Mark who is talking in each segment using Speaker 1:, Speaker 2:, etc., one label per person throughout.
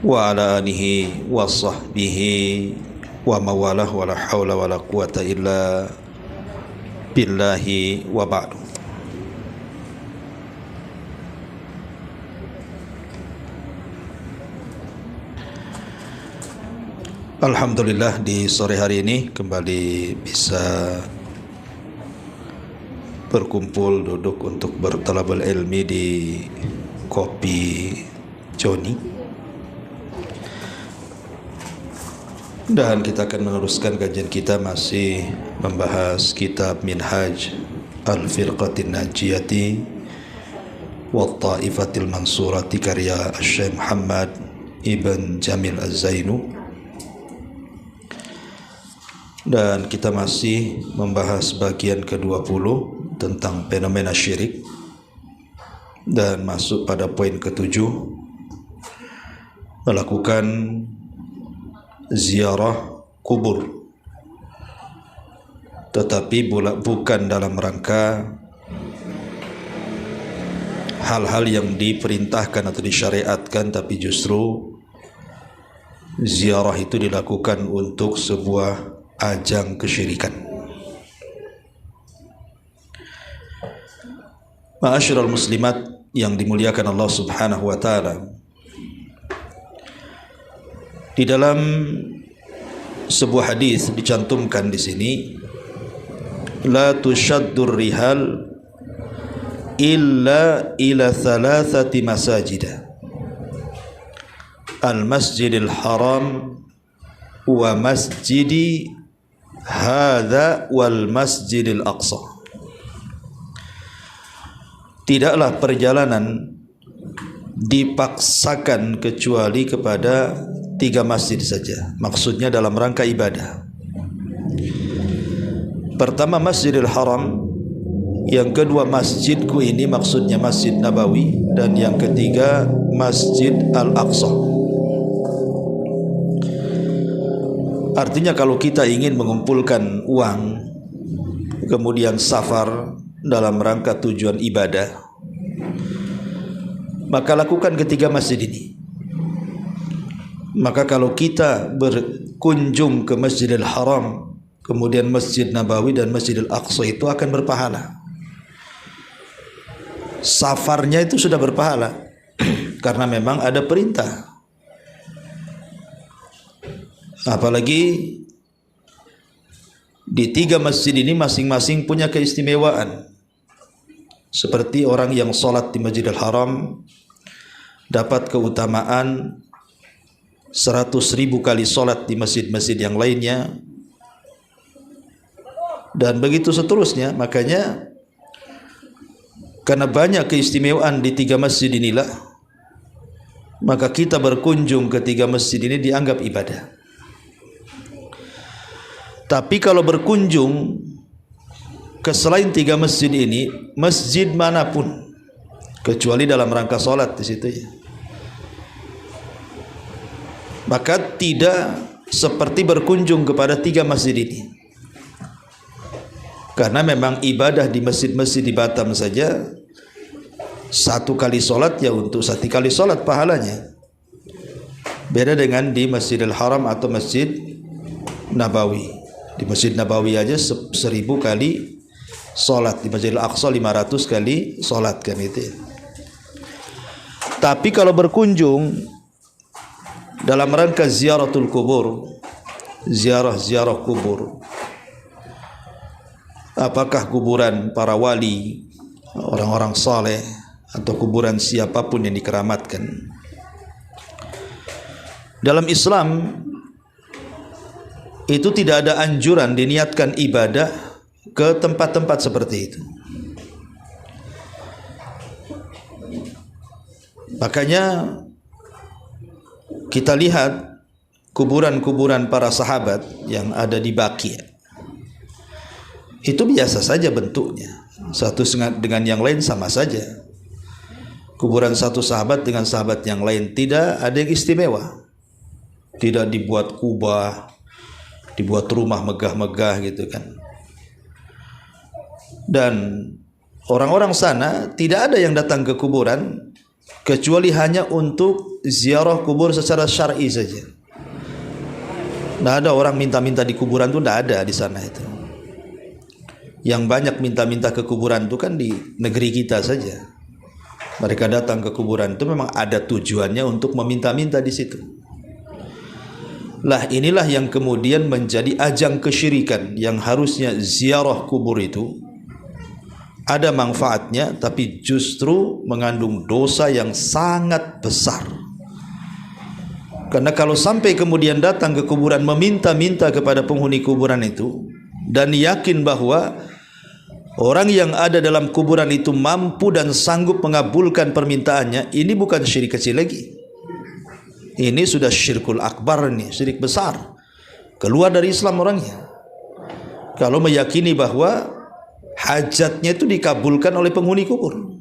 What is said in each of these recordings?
Speaker 1: wa ala alihi wa sahbihi wa mawalah wa la hawla wa la quwata illa billahi wa ba'du. Alhamdulillah, di sore hari ini kembali bisa berkumpul duduk untuk bertalabul ilmi di Kopi Joni, dan kita akan meneruskan kajian kita masih membahas kitab Minhaj Al-Firqatin Najiyati wa Ta'ifatil Mansurati karya Syekh Muhammad Ibn Jamil Az-Zainu. Dan kita masih membahas bagian ke-20 tentang fenomena syirik, dan masuk pada poin ke-7, melakukan ziarah kubur, tetapi bukan dalam rangka hal-hal yang diperintahkan atau disyariatkan, tapi justru ziarah itu dilakukan untuk sebuah ajang kesyirikan. Ma'asyiral muslimat yang dimuliakan Allah Subhanahu wa taala, di dalam sebuah hadis dicantumkan di sini, la tushaddur rihal illa ila thalathati masajid, al-masjidil haram wa masjidi hadza wal masjidil aqsa. Tidaklah perjalanan dipaksakan kecuali kepada 3 masjid saja, maksudnya dalam rangka ibadah. Pertama Masjidil Haram, yang kedua masjidku ini maksudnya Masjid Nabawi, dan yang ketiga Masjid Al-Aqsa. Artinya kalau kita ingin mengumpulkan uang kemudian safar dalam rangka tujuan ibadah, maka lakukan ketiga masjid ini. Maka kalau kita berkunjung ke Masjidil Haram, kemudian Masjid Nabawi dan Masjidil Aqsa, itu akan berpahala. Safarnya itu sudah berpahala karena memang ada perintah. Apalagi di 3 masjid ini masing-masing punya keistimewaan. Seperti orang yang sholat di Masjidil Haram dapat keutamaan 100.000 kali sholat di masjid-masjid yang lainnya, dan begitu seterusnya. Makanya karena banyak keistimewaan di 3 masjid inilah, maka kita berkunjung ke 3 masjid ini dianggap ibadah. Tapi kalau berkunjung ke selain 3 masjid ini, masjid manapun kecuali dalam rangka sholat di situ ya, maka tidak seperti berkunjung kepada 3 masjid ini. Karena memang ibadah di masjid-masjid di Batam saja 1 kali sholat ya untuk 1 kali sholat pahalanya. Beda dengan di Masjidil Haram atau Masjid Nabawi. Di Masjid Nabawi aja 1000 kali sholat, di Masjidil Aqsa 500 kali sholat, kan itu ya. Tapi kalau berkunjung dalam rangka ziaratul kubur, ziarah kubur, apakah kuburan para wali, orang-orang saleh, atau kuburan siapapun yang dikeramatkan, dalam Islam itu tidak ada anjuran diniatkan ibadah ke tempat-tempat seperti itu. Makanya kita lihat kuburan-kuburan para sahabat yang ada di Baqi, itu biasa saja bentuknya, satu dengan yang lain sama saja. Kuburan satu sahabat dengan sahabat yang lain tidak ada yang istimewa, tidak dibuat kubah, dibuat rumah megah-megah gitu kan. Dan orang-orang sana tidak ada yang datang ke kuburan kecuali hanya untuk ziarah kubur secara syar'i saja. Tidak ada orang minta-minta di kuburan itu, tidak ada di sana itu. Yang banyak minta-minta ke kuburan itu kan di negeri kita saja. Mereka datang ke kuburan itu memang ada tujuannya untuk meminta-minta di situ. Lah inilah yang kemudian menjadi ajang kesyirikan, yang harusnya ziarah kubur itu ada manfaatnya, tapi justru mengandung dosa yang sangat besar. Karena kalau sampai kemudian datang ke kuburan meminta-minta kepada penghuni kuburan itu dan yakin bahwa orang yang ada dalam kuburan itu mampu dan sanggup mengabulkan permintaannya, ini bukan syirik kecil lagi. Ini sudah syirkul akbar, nih, syirik besar. Keluar dari Islam orangnya. Kalau meyakini bahwa hajatnya itu dikabulkan oleh penghuni kubur.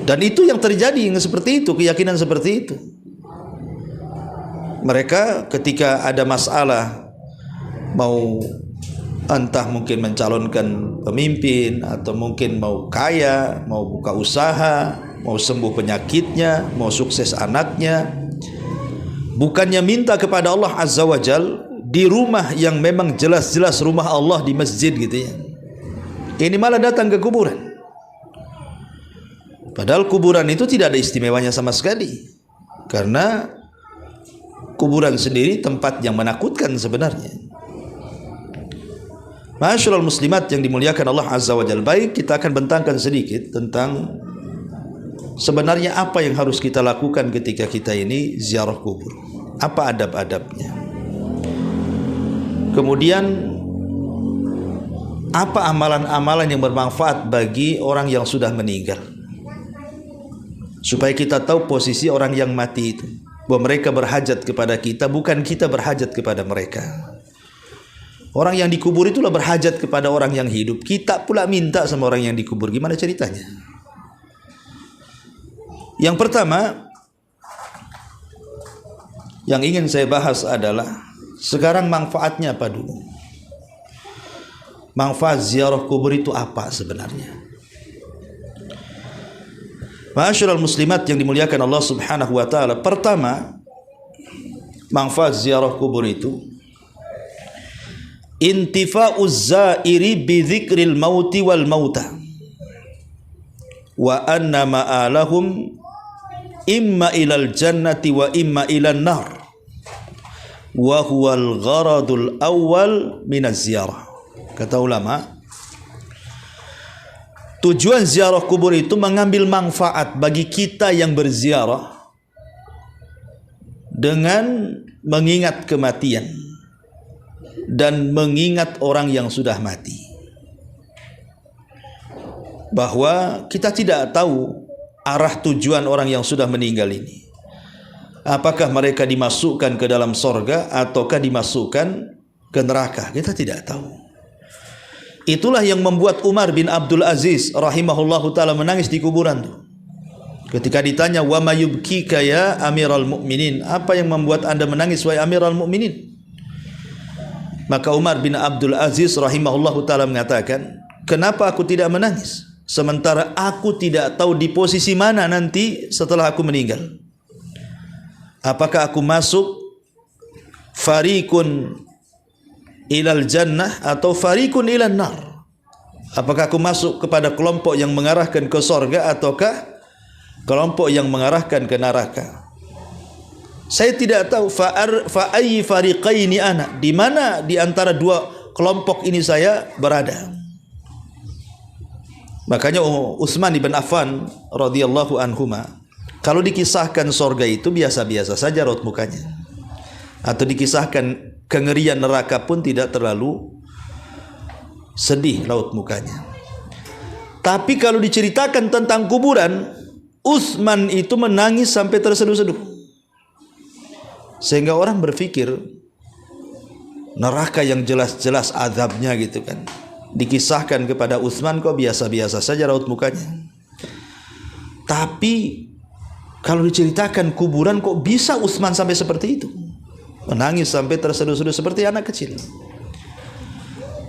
Speaker 1: Dan itu yang terjadi, yang seperti itu, keyakinan seperti itu. Mereka ketika ada masalah, mau entah mungkin mencalonkan pemimpin, atau mungkin mau kaya, mau buka usaha, mau sembuh penyakitnya, mau sukses anaknya, bukannya minta kepada Allah Azza wa Jal di rumah yang memang jelas-jelas rumah Allah di masjid gitu ya, ini malah datang ke kuburan. Padahal kuburan itu tidak ada istimewanya sama sekali, karena kuburan sendiri tempat yang menakutkan sebenarnya. Ma'asyiral muslimat yang dimuliakan Allah Azza wa Jalla, baik kita akan bentangkan sedikit tentang sebenarnya apa yang harus kita lakukan ketika kita ini ziarah kubur. Apa adab-adabnya? Kemudian apa amalan-amalan yang bermanfaat bagi orang yang sudah meninggal, supaya kita tahu posisi orang yang mati itu, bahwa mereka berhajat kepada kita, bukan kita berhajat kepada mereka. Orang yang dikubur itulah berhajat kepada orang yang hidup. Kita pula minta sama orang yang dikubur. Gimana ceritanya? Yang pertama yang ingin saya bahas adalah, sekarang manfaatnya apa dulu? Manfaat ziarah kubur itu apa sebenarnya? Ma'asyiral muslimat yang dimuliakan Allah Subhanahu wa taala, pertama manfaat ziarah kubur itu intifa'uz zairi bi dzikril mauti wal mauta wa anna ma'alahum imma ilal jannati wa imma ilan nar wa huwal gharadul awwal minaz ziarah. Kata ulama, tujuan ziarah kubur itu mengambil manfaat bagi kita yang berziarah dengan mengingat kematian dan mengingat orang yang sudah mati, bahwa kita tidak tahu arah tujuan orang yang sudah meninggal ini. Apakah mereka dimasukkan ke dalam sorga ataukah dimasukkan ke neraka? Kita tidak tahu. Itulah yang membuat Umar bin Abdul Aziz rahimahullahu ta'ala menangis di kuburan itu. Ketika ditanya, wa ma yubkika ya amiral mu'minin, apa yang membuat anda menangis wahai amiral mu'minin? Maka Umar bin Abdul Aziz rahimahullahu ta'ala mengatakan, kenapa aku tidak menangis sementara aku tidak tahu di posisi mana nanti setelah aku meninggal? Apakah aku masuk fariqun ilal jannah atau fariqun ilan nar? Apakah aku masuk kepada kelompok yang mengarahkan ke sorga ataukah kelompok yang mengarahkan ke neraka? Saya tidak tahu fa ayyi fariqaini ana, di mana di antara dua kelompok ini saya berada. Makanya Utsman bin Affan radhiyallahu anhuma, kalau dikisahkan sorga itu biasa-biasa saja raut mukanya, atau dikisahkan kengerian neraka pun tidak terlalu sedih raut mukanya. Tapi kalau diceritakan tentang kuburan, Utsman itu menangis sampai terseduh-seduh. Sehingga orang berpikir neraka yang jelas-jelas azabnya gitu kan, dikisahkan kepada Utsman kok biasa-biasa saja raut mukanya. Tapi kalau diceritakan kuburan, kok bisa Utsman sampai seperti itu, menangis sampai terseduh-seduh seperti anak kecil.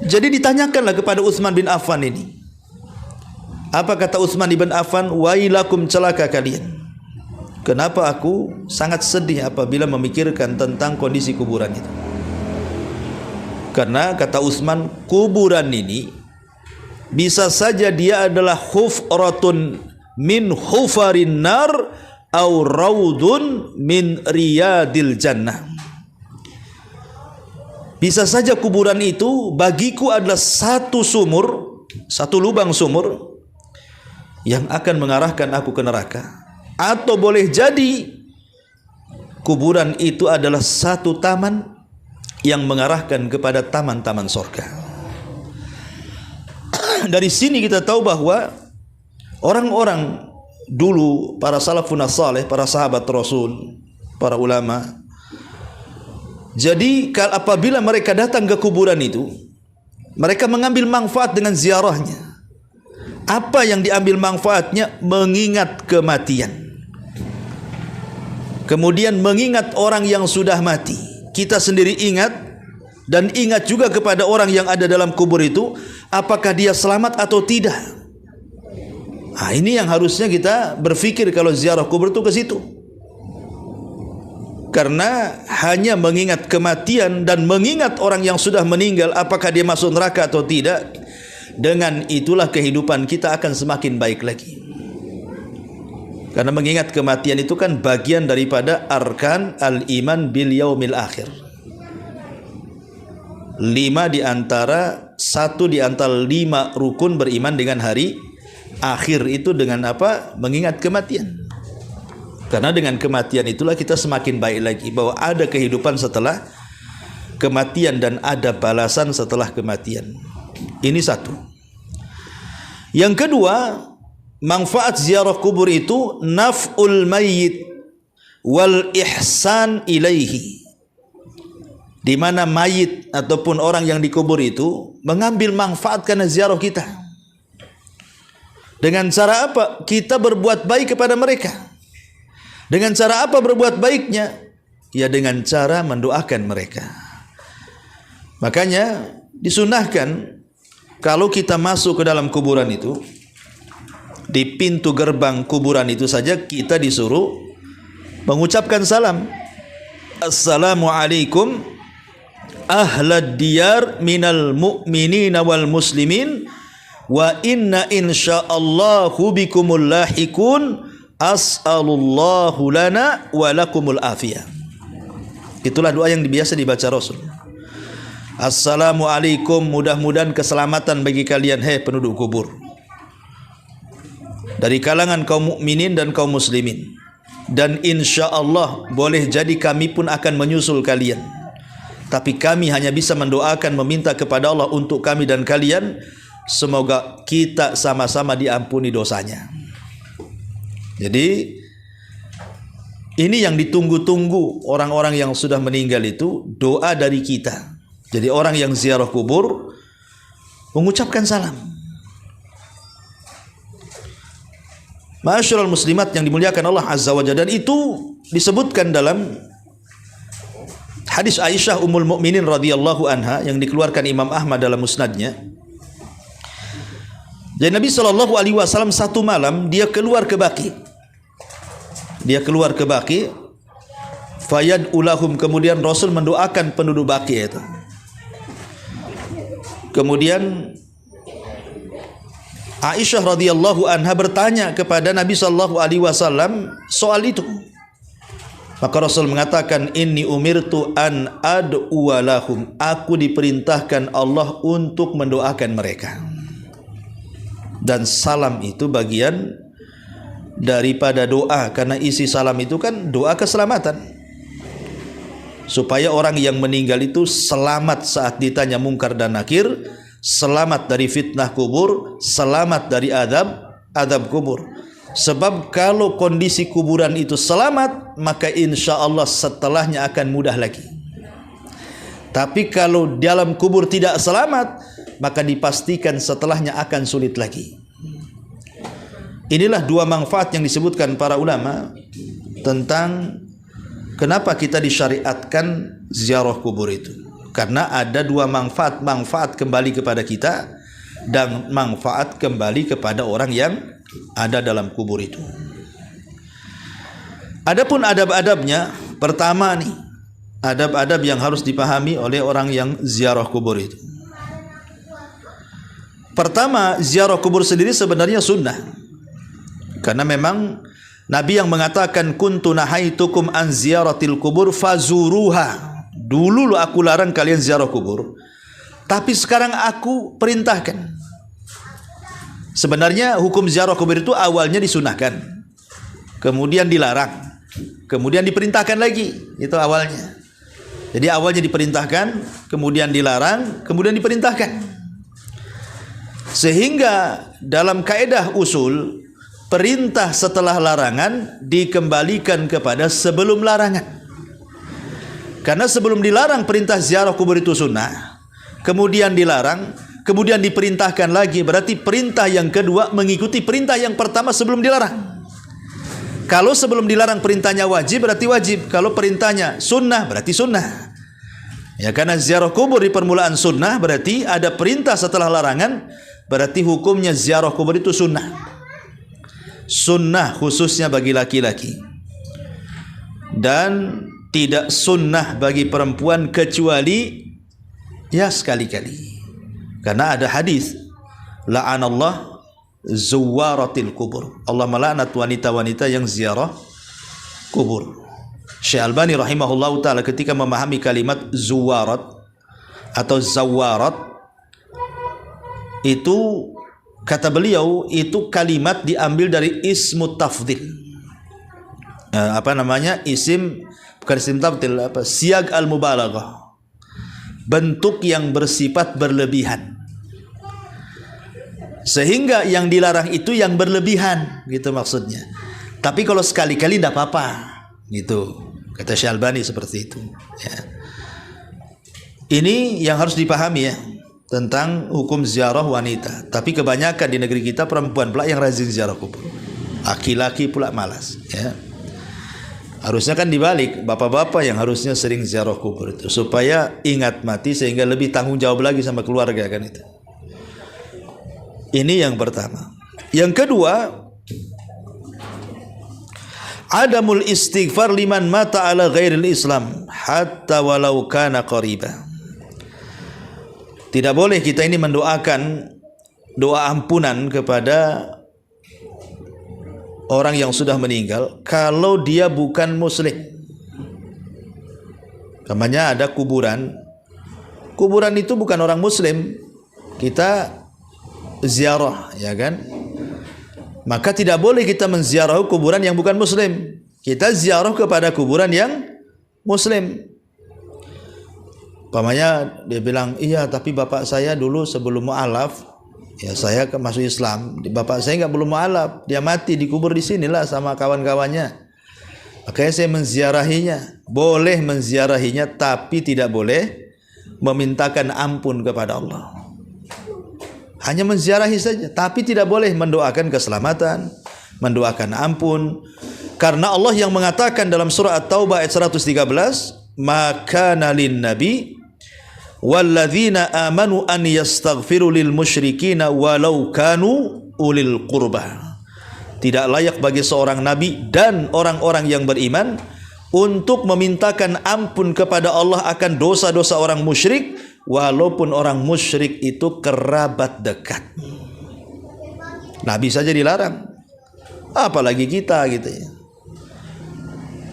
Speaker 1: Jadi ditanyakanlah kepada Utsman bin Affan ini, Apa kata Utsman ibn Affan? Wailakum, celaka kalian. Kenapa aku sangat sedih apabila memikirkan tentang kondisi kuburan itu? Karena kata Utsman, kuburan ini bisa saja dia adalah hufratun min hufarin nar au raudun min riyadil jannah. Bisa saja kuburan itu bagiku adalah satu sumur, satu lubang sumur yang akan mengarahkan aku ke neraka, atau boleh jadi kuburan itu adalah satu taman yang mengarahkan kepada taman-taman surga. Dari sini kita tahu bahwa orang-orang dulu, para salafun saleh, para sahabat Rasul, para ulama, jadi apabila mereka datang ke kuburan itu, mereka mengambil manfaat dengan ziarahnya. Apa yang diambil manfaatnya? Mengingat kematian, kemudian mengingat orang yang sudah mati. Kita sendiri ingat, dan ingat juga kepada orang yang ada dalam kubur itu, apakah dia selamat atau tidak. Nah, ini yang harusnya kita berpikir kalau ziarah kubur itu ke situ. Karena hanya mengingat kematian dan mengingat orang yang sudah meninggal, apakah dia masuk neraka atau tidak, dengan itulah kehidupan kita akan semakin baik lagi. Karena mengingat kematian itu kan bagian daripada arkan al-iman bil yaumil akhir. 1 di antara 5 rukun beriman dengan hari akhir itu dengan apa? Mengingat kematian. Karena dengan kematian itulah kita semakin baik lagi, bahwa ada kehidupan setelah kematian dan ada balasan setelah kematian. Ini satu. Yang kedua, manfaat ziarah kubur itu naf'ul mayyit wal ihsan ilaihi. Di mana mayit ataupun orang yang dikubur itu mengambil manfaat karena ziarah kita. Dengan cara apa? Kita berbuat baik kepada mereka. Dengan cara apa berbuat baiknya? Ya dengan cara mendoakan mereka. Makanya disunahkan kalau kita masuk ke dalam kuburan itu, di pintu gerbang kuburan itu saja kita disuruh mengucapkan salam. Assalamualaikum ahlad diyar minal mu'minina wal muslimin wa inna insyaallahu bikumul lahikun as'alullahu lana wa lakumul afiyah. Itulah doa yang biasa dibaca Rasul. Assalamualaikum, mudah-mudahan keselamatan bagi kalian, hai penduduk kubur, dari kalangan kaum mukminin dan kaum muslimin. Dan insyaallah boleh jadi kami pun akan menyusul kalian. Tapi kami hanya bisa mendoakan, meminta kepada Allah untuk kami dan kalian, semoga kita sama-sama diampuni dosanya. Jadi ini yang ditunggu-tunggu orang-orang yang sudah meninggal itu, doa dari kita. Jadi orang yang ziarah kubur mengucapkan salam. Ma'asyiral muslimat yang dimuliakan Allah Azza wa Jalla, dan itu disebutkan dalam hadis Aisyah Ummul Mukminin radhiyallahu anha yang dikeluarkan Imam Ahmad dalam musnadnya. Jadi Nabi SAW satu malam dia keluar ke Baqi. Fayad ulahum, kemudian Rasul mendoakan penduduk Baqi itu. Kemudian Aisyah radhiyallahu anha bertanya kepada Nabi SAW soal itu. Maka Rasul mengatakan, inni umirtu an ad'u lahum, aku diperintahkan Allah untuk mendoakan mereka. Dan salam itu bagian daripada doa, karena isi salam itu kan doa keselamatan, supaya orang yang meninggal itu selamat saat ditanya mungkar dan nakir, selamat dari fitnah kubur, selamat dari adab kubur. Sebab kalau kondisi kuburan itu selamat, maka insya Allah setelahnya akan mudah lagi. Tapi kalau dalam kubur tidak selamat, maka dipastikan setelahnya akan sulit lagi. Inilah dua manfaat yang disebutkan para ulama tentang kenapa kita disyariatkan ziarah kubur itu. Karena ada dua manfaat kembali kepada kita. dan manfaat kembali kepada orang yang ada dalam kubur itu. Adapun adab-adabnya, pertama nih, adab-adab yang harus dipahami oleh orang yang ziarah kubur itu. Pertama, ziarah kubur sendiri sebenarnya sunnah. Karena memang Nabi yang mengatakan kuntu nahaitukum an ziyaratil kubur fazuruha. Dulu aku larang kalian ziarah kubur, tapi sekarang aku perintahkan. Sebenarnya hukum ziarah kubur itu awalnya disunahkan, kemudian dilarang, kemudian diperintahkan lagi. Itu awalnya. Jadi awalnya diperintahkan, kemudian dilarang, kemudian diperintahkan. Sehingga dalam kaidah usul, perintah setelah larangan dikembalikan kepada sebelum larangan. Karena sebelum dilarang perintah ziarah kubur itu sunnah, kemudian dilarang, kemudian diperintahkan lagi, berarti perintah yang kedua mengikuti perintah yang pertama sebelum dilarang. Kalau sebelum dilarang perintahnya wajib, berarti wajib. Kalau perintahnya sunnah, berarti sunnah. Ya, karena ziarah kubur di permulaan sunnah, berarti ada perintah setelah larangan, berarti hukumnya ziarah kubur itu sunnah. Sunnah khususnya bagi laki-laki, dan tidak sunnah bagi perempuan kecuali ya sekali-kali. Karena ada hadis, la'anallah zuwaratil kubur. Allah melaknat wanita-wanita yang ziarah kubur. Syekh Albani rahimahullahu taala ketika memahami kalimat zuwarat atau zawarat, itu kata beliau itu kalimat diambil dari ismu tafdil. Isim, bukan isim tafdil, siag al-mubalaghah. Bentuk yang bersifat berlebihan. Sehingga yang dilarang itu yang berlebihan, gitu maksudnya. Tapi kalau sekali-kali tidak apa-apa, gitu. Kata Syekh Albani seperti itu. Ya. Ini yang harus dipahami ya, tentang hukum ziarah wanita. Tapi kebanyakan di negeri kita perempuan pula yang rajin ziarah kubur, laki-laki pula malas ya. Harusnya kan dibalik, bapak-bapak yang harusnya sering ziarah kubur itu, supaya ingat mati sehingga lebih tanggung jawab lagi sama keluarga kan itu. Ini yang pertama. Yang kedua, adamul istighfar liman mata ala ghairil Islam hatta walau kana qariba. Tidak boleh kita ini mendoakan doa ampunan kepada orang yang sudah meninggal kalau dia bukan muslim. Namanya ada kuburan. Kuburan itu bukan orang muslim. Kita ziarah, ya kan? Maka tidak boleh kita menziarah kuburan yang bukan muslim. Kita ziarah kepada kuburan yang muslim. Umpamanya dia bilang, iya tapi bapak saya dulu sebelum mu'alaf, ya saya masuk Islam, bapak saya enggak belum mu'alaf, dia mati dikubur di sinilah sama kawan-kawannya. Makanya saya menziarahinya. Boleh menziarahinya, tapi tidak boleh memintakan ampun kepada Allah. Hanya menziarahi saja, tapi tidak boleh mendoakan keselamatan, mendoakan ampun. Karena Allah yang mengatakan dalam surah At-Taubah ayat 113, maka nalin nabi walladzina amanu an yastaghfiru lil musyrikina walau kanu ulil qurbah. Tidak layak bagi seorang nabi dan orang-orang yang beriman untuk memintakan ampun kepada Allah akan dosa-dosa orang musyrik, walaupun orang musyrik itu kerabat dekat. Nabi saja dilarang, apalagi kita gitu ya.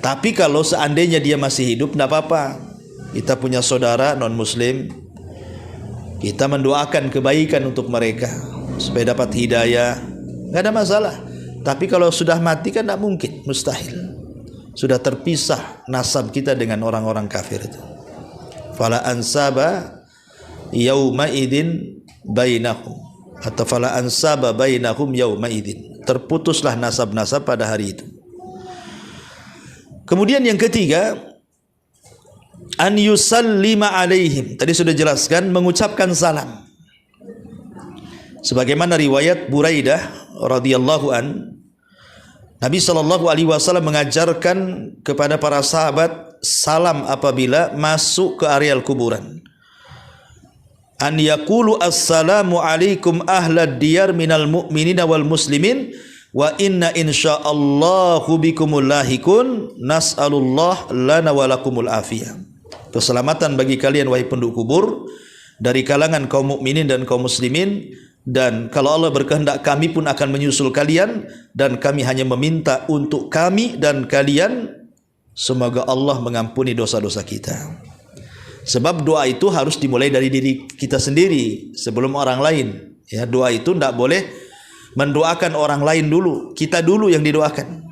Speaker 1: Tapi kalau seandainya dia masih hidup, tidak apa-apa. Kita punya saudara non-muslim, kita mendoakan kebaikan untuk mereka supaya dapat hidayah, nggak ada masalah. Tapi kalau sudah mati kan tidak mungkin, mustahil. Sudah terpisah nasab kita dengan orang-orang kafir itu. Fala ansaba yauma idin bainahum, atau fala ansaba bainahum yauma idin. Terputuslah nasab-nasab pada hari itu. Kemudian yang ketiga, an yusallima alaihim. Tadi sudah jelaskan, mengucapkan salam. Sebagaimana riwayat Buraidah radhiyallahu an, Nabi SAW mengajarkan kepada para sahabat salam apabila masuk ke areal kuburan. an yaqulu assalamu alaikum ahlad diyar minal mu'minina wal muslimin wa inna insyaallahu bikumul lahikun nas'alullah lana wa lakumul afiyah. Keselamatan bagi kalian wahai penduduk kubur dari kalangan kaum mukminin dan kaum muslimin, dan kalau Allah berkehendak kami pun akan menyusul kalian, dan kami hanya meminta untuk kami dan kalian semoga Allah mengampuni dosa-dosa kita. Sebab doa itu harus dimulai dari diri kita sendiri sebelum orang lain. Ya, doa itu tidak boleh mendoakan orang lain dulu, kita dulu yang didoakan.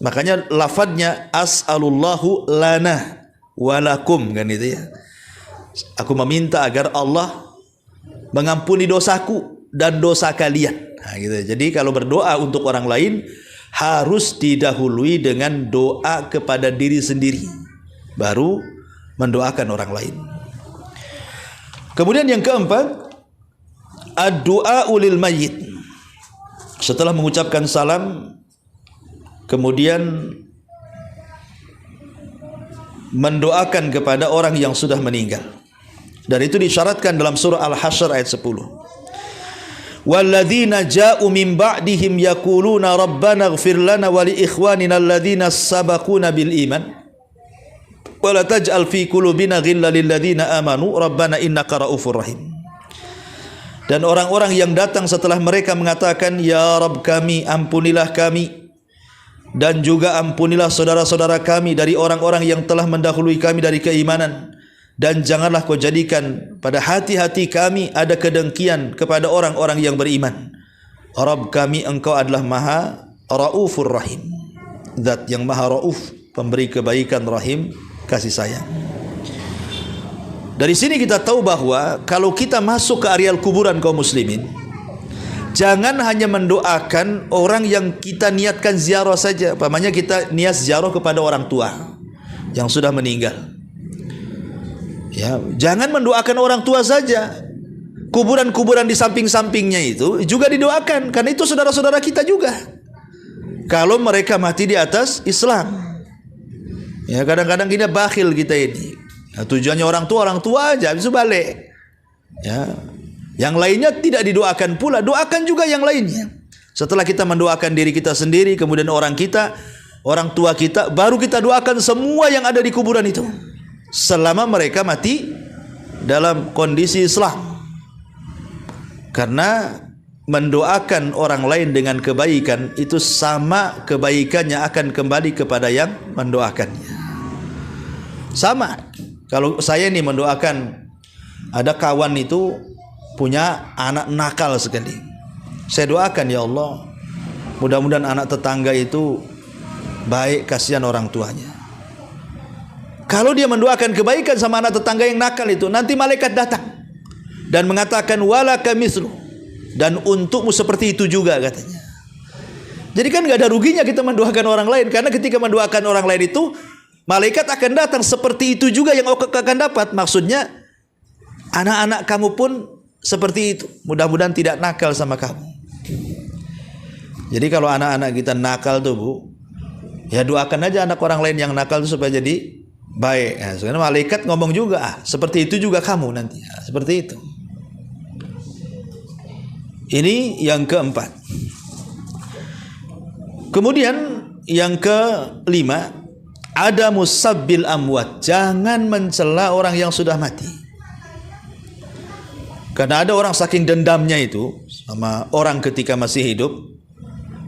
Speaker 1: Makanya lafadznya as'alullahu lana walakum, kan itu ya. Aku meminta agar Allah mengampuni dosaku dan dosa kalian. Nah, gitu. Jadi kalau berdoa untuk orang lain harus didahului dengan doa kepada diri sendiri, baru mendoakan orang lain. Kemudian yang keempat, ad-du'a lil mayyit. Setelah mengucapkan salam, kemudian mendoakan kepada orang yang sudah meninggal. Dan itu disyaratkan dalam surah Al-Hasyr ayat 10. Walladzina ja'u min ba'dihim yaquluna rabbana ighfir lana wa li ikhwanina alladzina sabaquna bil iman wa la taj'al fi qulubina ghillan lil ladzina amanu rabbana innaka raufur rahim. Dan orang-orang yang datang setelah mereka mengatakan, ya Rabb kami, ampunilah kami, dan juga ampunilah saudara-saudara kami dari orang-orang yang telah mendahului kami dari keimanan, dan janganlah kau jadikan pada hati-hati kami ada kedengkian kepada orang-orang yang beriman. Rabb kami, engkau adalah maha raufur rahim, zat yang maha rauf, pemberi kebaikan, rahim, kasih sayang. Dari sini kita tahu bahwa kalau kita masuk ke areal kuburan kaum muslimin, jangan hanya mendoakan orang yang kita niatkan ziarah saja. Umpamanya kita niat ziarah kepada orang tua yang sudah meninggal. Ya, jangan mendoakan orang tua saja. Kuburan-kuburan di samping-sampingnya itu juga didoakan, karena itu saudara-saudara kita juga. Kalau mereka mati di atas Islam. Ya, kadang-kadang kita bakhil kita ini. Nah, tujuannya orang tua aja, habis itu balik. Ya. Yang lainnya tidak didoakan pula, doakan juga yang lainnya. Setelah kita mendoakan diri kita sendiri, kemudian orang kita, orang tua kita, baru kita doakan semua yang ada di kuburan itu, selama mereka mati dalam kondisi Islam. Karena mendoakan orang lain dengan kebaikan itu sama kebaikannya akan kembali kepada yang mendoakannya. Sama. Kalau saya ini mendoakan, ada kawan itu punya anak nakal sekali, saya doakan, ya Allah, mudah-mudahan anak tetangga itu baik, kasihan orang tuanya. Kalau dia mendoakan kebaikan sama anak tetangga yang nakal itu, nanti malaikat datang dan mengatakan walaka mislu, dan untukmu seperti itu juga, katanya. Jadi kan gak ada ruginya kita mendoakan orang lain, karena ketika mendoakan orang lain itu malaikat akan datang seperti itu juga yang akan dapat. Maksudnya anak-anak kamu pun seperti itu, mudah-mudahan tidak nakal sama kamu. Jadi kalau anak-anak kita nakal tuh Bu, ya doakan aja anak orang lain yang nakal itu supaya jadi baik. Nah, sebenarnya malaikat ngomong juga, seperti itu juga kamu nanti. Nah, seperti itu. Ini yang keempat. Kemudian yang kelima, ada musabbil amwat, jangan mencela orang yang sudah mati. Karena ada orang saking dendamnya itu sama orang ketika masih hidup,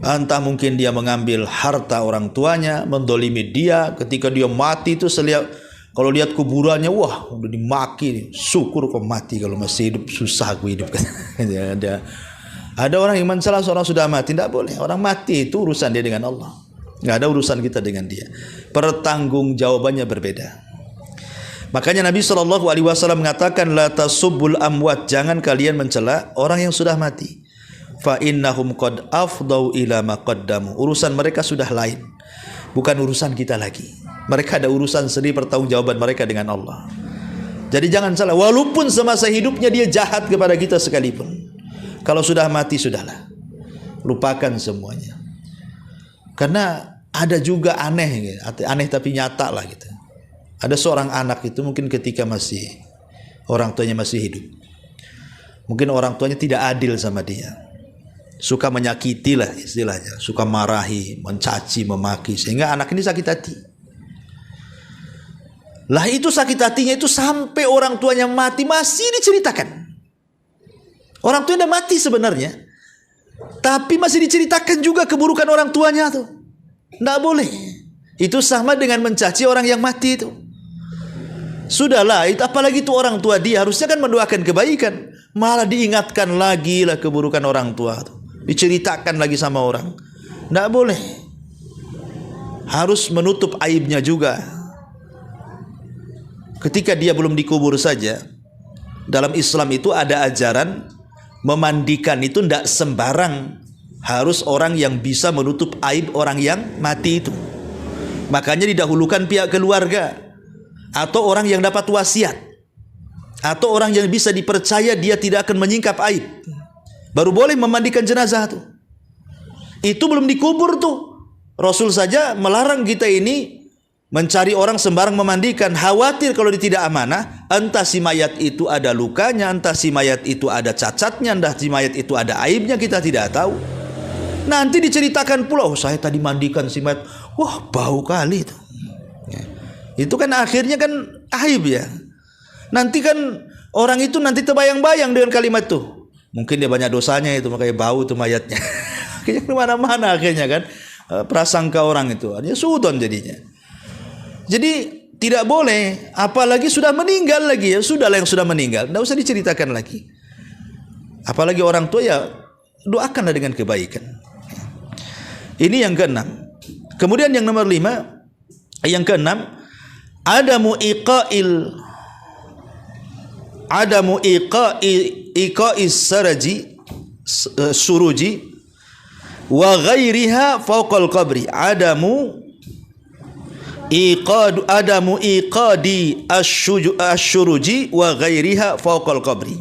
Speaker 1: entah mungkin dia mengambil harta orang tuanya, mendolimi dia, ketika dia mati itu kalau lihat kuburannya, wah udah dimaki, syukur kok mati, kalau masih hidup susah aku hidup. Ada orang yang mencela seorang sudah mati, tidak boleh. Orang mati itu urusan dia dengan Allah, nggak ada urusan kita dengan dia. Pertanggungjawabannya berbeda. Makanya Nabi SAW mengatakan, la tasubbul amwat, jangan kalian mencela orang yang sudah mati. Fa innahum qad afdau ila ma qaddamu, urusan mereka sudah lain, bukan urusan kita lagi. Mereka ada urusan sendiri, pertanggungjawaban mereka dengan Allah. Jadi jangan salah, walaupun semasa hidupnya dia jahat kepada kita sekalipun, kalau sudah mati sudahlah, lupakan semuanya. Karena ada juga aneh tapi nyata lah gitu. Ada seorang anak itu mungkin ketika masih orang tuanya masih hidup, Mungkin orang tuanya tidak adil sama dia, suka menyakiti lah istilahnya, suka marahi, mencaci, memaki, sehingga anak ini sakit hati. Lah itu sakit hatinya itu sampai orang tuanya mati masih diceritakan. Orang tuanya udah mati sebenarnya, tapi masih diceritakan juga keburukan orang tuanya tuh. Nggak boleh. Itu sama dengan mencaci orang yang mati itu. Sudahlah, itu apalagi itu orang tua dia, harusnya kan mendoakan kebaikan, malah diingatkan lagi lah keburukan orang tua tuh. Diceritakan lagi sama orang. Nggak boleh. Harus menutup aibnya juga. Ketika dia belum dikubur saja, dalam Islam itu ada ajaran memandikan itu tidak sembarang, harus orang yang bisa menutup aib orang yang mati itu. Makanya didahulukan pihak keluarga, atau orang yang dapat wasiat, atau orang yang bisa dipercaya dia tidak akan menyingkap aib, baru boleh memandikan jenazah tuh. Itu belum dikubur tuh. Rasul saja melarang kita ini mencari orang sembarang memandikan, khawatir kalau dia tidak amanah, entah si mayat itu ada lukanya, entah si mayat itu ada cacatnya, entah si mayat itu ada aibnya, kita tidak tahu. Nanti diceritakan pula, oh saya tadi mandikan si mayat, wah bau kali itu. Itu kan akhirnya kan aib ya. Nanti kan orang itu nanti terbayang-bayang dengan kalimat tuh. Mungkin dia banyak dosanya itu, makanya bau tuh mayatnya. Akhirnya kemana-mana akhirnya kan, prasangka orang itu, dia sudon jadinya. Jadi tidak boleh, apalagi sudah meninggal lagi ya, sudahlah yang sudah meninggal, tidak usah diceritakan lagi. Apalagi orang tua ya, doakanlah dengan kebaikan. Ini yang keenam. Kemudian yang nomor 5, yang keenam, adamu iqa'is suruji wa ghairiha fawqal qabri. Adamu iqadi asyuruji wa ghairiha fawqal qabri.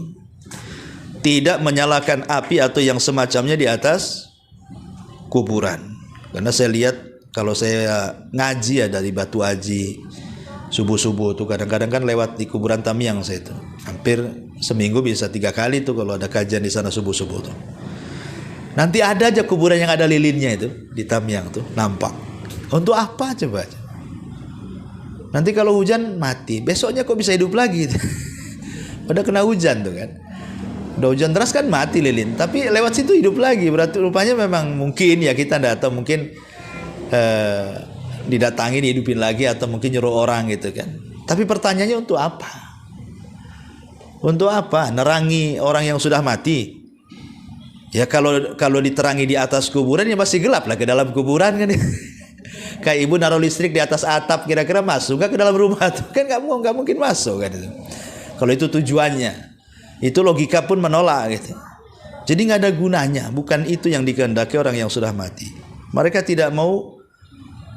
Speaker 1: Tidak menyalakan api atau yang semacamnya di atas kuburan. Karena saya lihat kalau saya ngaji ya dari Batu Aji subuh-subuh tuh kadang-kadang kan lewat di kuburan Tamiang saya itu. Hampir seminggu bisa 3 kali tuh kalau ada kajian di sana subuh-subuh tuh. Nanti ada aja kuburan yang ada lilinnya itu di Tamiang tuh nampak. Untuk apa coba? Nanti kalau hujan mati, besoknya kok bisa hidup lagi? Udah kena hujan tuh kan. Udah hujan deras kan mati lilin, tapi lewat situ hidup lagi. Berarti rupanya memang mungkin ya kita enggak tahu, mungkin didatangi dihidupin lagi atau mungkin nyuruh orang gitu kan. Tapi pertanyaannya untuk apa? Untuk apa? Nerangi orang yang sudah mati. Ya kalau diterangi di atas kuburan ya masih gelap lah ke dalam kuburan kan. Kayak ibu naruh listrik di atas atap, kira-kira masuk nggak ke dalam rumah tuh? Kan nggak mungkin masuk kan itu. Kalau itu tujuannya, itu logika pun menolak gitu. Jadi nggak ada gunanya. Bukan itu yang dikehendaki orang yang sudah mati. Mereka tidak mau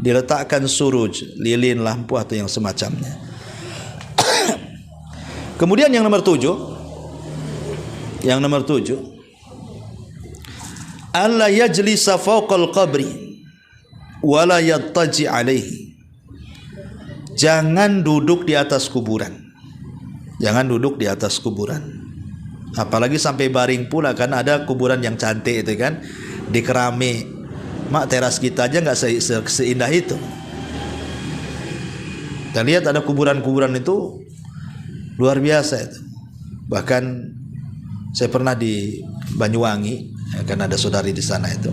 Speaker 1: diletakkan suruj, lilin, lampu atau yang semacamnya. Kemudian yang nomor 7, alla yajlisa fawqal qabri wala yattaji alaihi. Jangan duduk di atas kuburan. Jangan duduk di atas kuburan. Apalagi sampai baring pula kan, ada kuburan yang cantik itu kan, di keramik. Mak, teras kita aja nggak seindah itu. Kita lihat ada kuburan-kuburan itu luar biasa itu. Bahkan saya pernah di Banyuwangi, ya kan ada saudari di sana itu.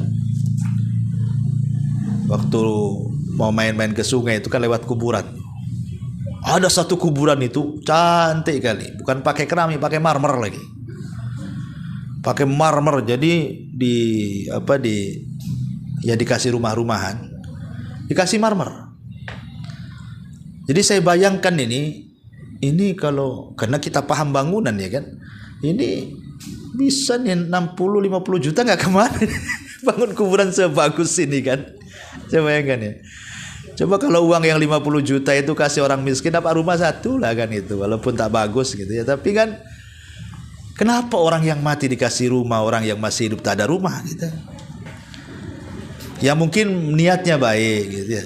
Speaker 1: Waktu mau main-main ke sungai itu kan lewat kuburan. Ada satu kuburan itu cantik kali, bukan pakai keramik, pakai marmer lagi. Pakai marmer, jadi dikasih rumah-rumahan, dikasih marmer. Jadi saya bayangkan ini kalau karena kita paham bangunan ya kan, ini bisa nih 60-50 juta nggak kemana bangun kuburan sebagus ini kan. Saya bayangkan ya. Coba kalau uang yang 50 juta itu kasih orang miskin, dapat rumah satu lah kan itu, walaupun tak bagus gitu ya. Tapi kan kenapa orang yang mati dikasih rumah, orang yang masih hidup tak ada rumah gitu. Ya mungkin niatnya baik gitu ya.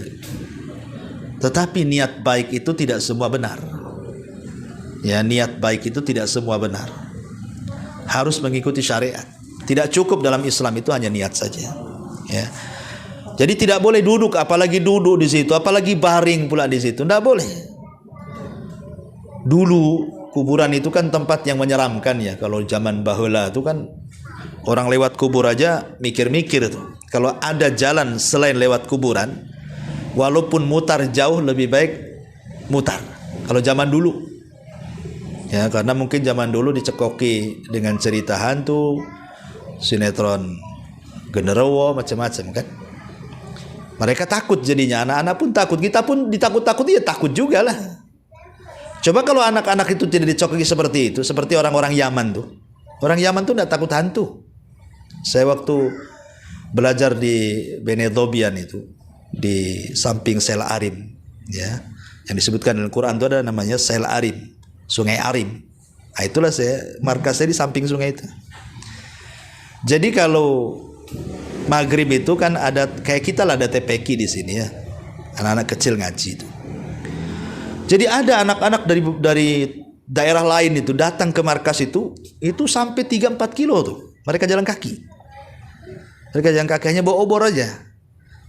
Speaker 1: Tetapi niat baik itu tidak semua benar. Ya, niat baik itu tidak semua benar. harus mengikuti syariat. Tidak cukup dalam Islam itu hanya niat saja. Ya. Jadi tidak boleh duduk, apalagi duduk di situ, apalagi baring pula di situ, tidak boleh. Dulu kuburan itu kan tempat yang menyeramkan ya. Kalau zaman bahula itu kan orang lewat kubur aja mikir-mikir tuh. Kalau ada jalan selain lewat kuburan, walaupun mutar jauh lebih baik mutar. Kalau zaman dulu, ya karena mungkin zaman dulu dicekoki dengan cerita hantu, sinetron genderuwo macam-macam kan. Mereka takut jadinya, anak-anak pun takut, kita pun ditakut-takuti ya takut juga lah. Coba kalau anak-anak itu tidak dicokoki seperti itu, seperti orang-orang Yaman tuh. Orang Yaman tuh tidak takut hantu. Saya waktu belajar di Benedobian itu, di samping Sel Arim, ya, yang disebutkan dalam Quran itu ada namanya Sel Arim, Sungai Arim. Nah, itulah markasnya di samping sungai itu. Jadi kalau maghrib itu kan ada kayak kita lah, ada TPQ di sini ya, anak-anak kecil ngaji itu. Jadi ada anak-anak dari daerah lain itu datang ke markas itu sampai 3-4 kilo tuh. Mereka jalan kaki. Mereka jalan kaki, hanya bawa obor aja.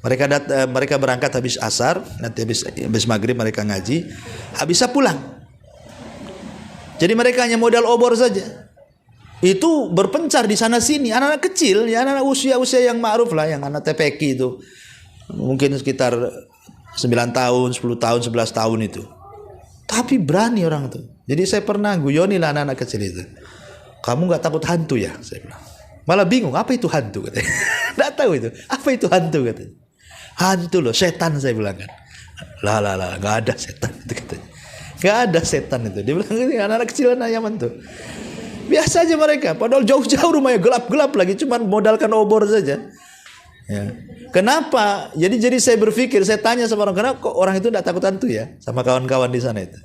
Speaker 1: Mereka berangkat habis asar, nanti habis maghrib mereka ngaji, habisnya pulang. Jadi mereka hanya modal obor saja. Itu berpencar di sana sini, anak-anak kecil, ya anak-anak usia yang ma'ruf lah, yang anak TPQ itu. Mungkin sekitar 9 tahun, 10 tahun, 11 tahun itu. Tapi berani orang itu. Jadi saya pernah guyoni lah anak-anak kecil itu. Kamu nggak takut hantu ya? Saya bilang. Malah bingung, apa itu hantu katanya. Nggak tahu itu. Apa itu hantu katanya. Hantu loh, setan saya bilang kan. Lah, nggak ada setan itu katanya. Nggak ada setan itu. Dia bilang anak-anak kecil anak Yaman tuh. Biasa aja mereka. Padahal jauh-jauh rumahnya, gelap-gelap lagi. Cuman modalkan obor saja. Ya. Kenapa? Jadi saya berpikir, saya tanya sama orang, kenapa kok orang itu tidak takut hantu ya? Sama kawan-kawan di sana itu.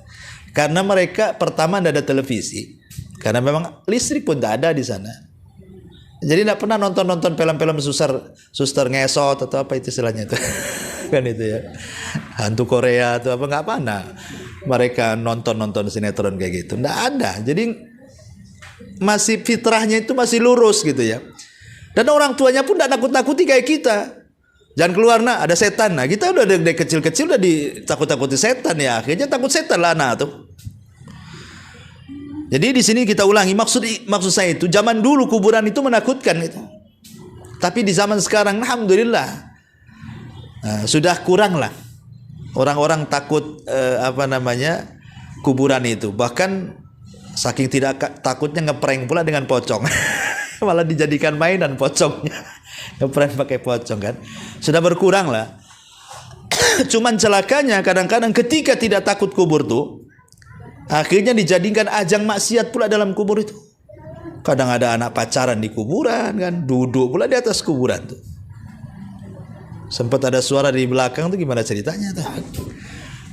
Speaker 1: Karena mereka pertama tidak ada televisi. Karena memang listrik pun tidak ada di sana. Jadi tidak pernah nonton film-film suster ngesot atau apa itu istilahnya itu. Kan itu ya. Hantu Korea atau apa, nggak pernah. Mereka nonton sinetron kayak gitu. Tidak ada. Jadi masih fitrahnya itu masih lurus gitu ya. Dan orang tuanya pun tidak nakut-nakuti kayak kita. Jangan keluar nak, ada setan. Nah kita udah dari kecil-kecil udah ditakut-takuti setan ya. Akhirnya takut setan lah anak tuh. Jadi di sini kita ulangi, maksud saya itu zaman dulu kuburan itu menakutkan itu. Tapi di zaman sekarang alhamdulillah sudah kurang lah orang-orang takut kuburan itu. Bahkan saking tidak takutnya ngeprank pula dengan pocong. Malah dijadikan mainan pocongnya. Ngeprank pakai pocong kan. Sudah berkurang lah. Cuman celakanya kadang-kadang ketika tidak takut kubur tuh, akhirnya dijadikan ajang maksiat pula dalam kubur itu. Kadang ada anak pacaran di kuburan kan, duduk pula di atas kuburan tuh. Sempat ada suara di belakang tuh, gimana ceritanya tuh.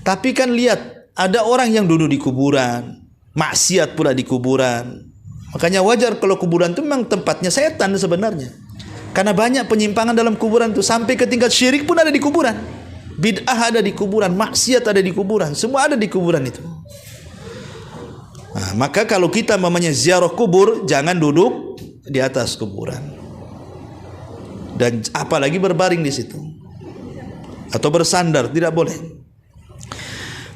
Speaker 1: Tapi kan lihat, ada orang yang duduk di kuburan, maksiat pula di kuburan. Makanya wajar kalau kuburan itu memang tempatnya setan sebenarnya. Karena banyak penyimpangan dalam kuburan itu. Sampai ke tingkat syirik pun ada di kuburan. Bid'ah ada di kuburan. Maksiat ada di kuburan. Semua ada di kuburan itu. Nah, maka kalau kita mamanya ziarah kubur, jangan duduk di atas kuburan. Dan apalagi berbaring di situ. Atau bersandar, tidak boleh.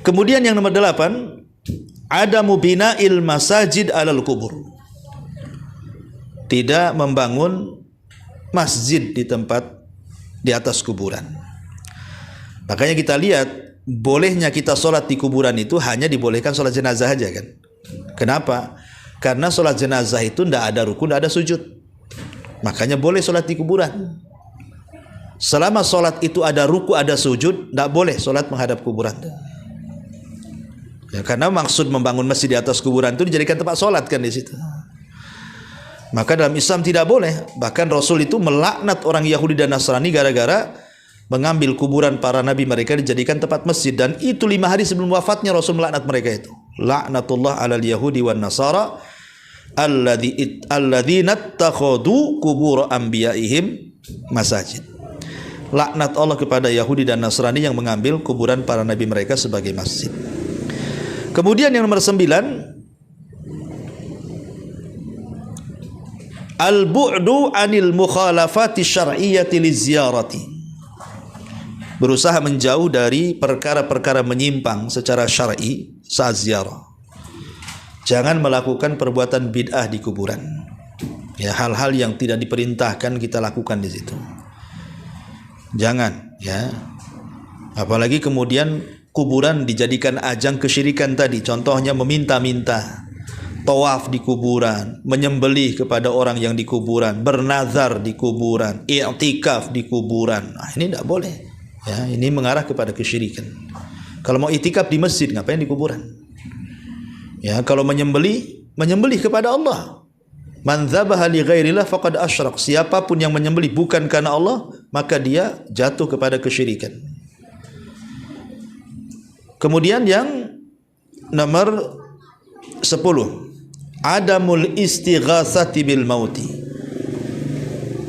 Speaker 1: Kemudian yang nomor 8, adamu bina'il masajid alal kubur. Tidak membangun masjid di atas kuburan. Makanya kita lihat, bolehnya kita sholat di kuburan itu hanya dibolehkan sholat jenazah aja kan. Kenapa? Karena sholat jenazah itu tidak ada rukun, tidak ada sujud. Makanya boleh sholat di kuburan. Selama sholat itu ada ruku, ada sujud, tidak boleh sholat menghadap kuburan. Ya, karena maksud membangun masjid di atas kuburan itu dijadikan tempat sholat kan di situ. Maka dalam Islam tidak boleh. Bahkan Rasul itu melaknat orang Yahudi dan Nasrani gara-gara mengambil kuburan para nabi mereka dijadikan tempat masjid. Dan itu 5 hari sebelum wafatnya Rasul melaknat mereka itu. Laknatullah alal Yahudi wan Nasara alladzina ittakhadhu qubur anbiya'ihim masajid. Laknat Allah kepada Yahudi dan Nasrani yang mengambil kuburan para nabi mereka sebagai masjid. Kemudian yang nomor 9, Al-bu'du 'anil mukhalafati syar'iyyati liziarati. Berusaha menjauh dari perkara-perkara menyimpang secara syar'i saat ziarah. Jangan melakukan perbuatan bid'ah di kuburan. Ya, hal-hal yang tidak diperintahkan kita lakukan di situ. Jangan, ya. Apalagi kemudian kuburan dijadikan ajang kesyirikan tadi. Contohnya meminta-minta, tawaf di kuburan, menyembelih kepada orang yang di kuburan, bernazar di kuburan, i'tikaf di kuburan. Nah, ini tidak boleh. Ya, ini mengarah kepada kesyirikan. Kalau mau i'tikaf di masjid, ngapain di kuburan? Ya, kalau menyembelih kepada Allah. Man dzabaha li ghairillah faqad asyrak. Siapapun yang menyembelih bukan karena Allah, maka dia jatuh kepada kesyirikan. Kemudian yang nomor 10, adamul istighatsati bil mauti.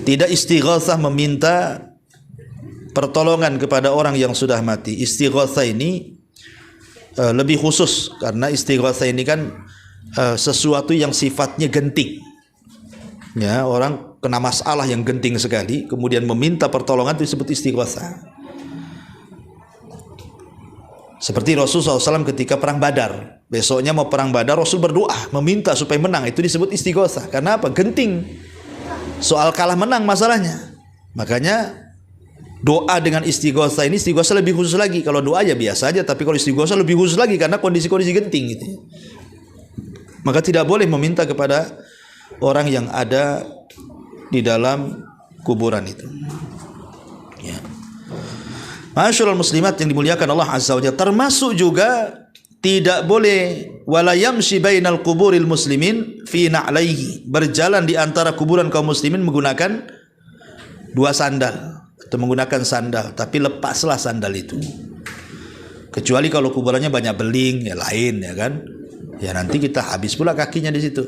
Speaker 1: Tidak istighatsah meminta pertolongan kepada orang yang sudah mati. Istighatsah ini lebih khusus, karena istighatsah ini kan sesuatu yang sifatnya genting. Ya, orang kena masalah yang genting sekali, kemudian meminta pertolongan, itu disebut istighatsah. Seperti Rasulullah SAW ketika perang Badar. Besoknya mau perang Badar, Rasul berdoa meminta supaya menang. Itu disebut istighatsah. Karena apa? Genting. Soal kalah menang masalahnya. Makanya doa dengan istighatsah ini, istighatsah lebih khusus lagi. Kalau doa ya biasa aja, tapi kalau istighatsah lebih khusus lagi karena kondisi-kondisi genting gitu. Maka tidak boleh meminta kepada orang yang ada di dalam kuburan itu. Ya. Masyaallah muslimat yang dimuliakan Allah Azza wa Jalla, termasuk juga tidak boleh wala yamshi bainal quburil muslimin fi na'laihi, berjalan di antara kuburan kaum muslimin menggunakan dua sandal atau menggunakan sandal, tapi lepaslah sandal itu. Kecuali kalau kuburannya banyak beling, ya lain, ya kan? Ya nanti kita habis pula kakinya di situ.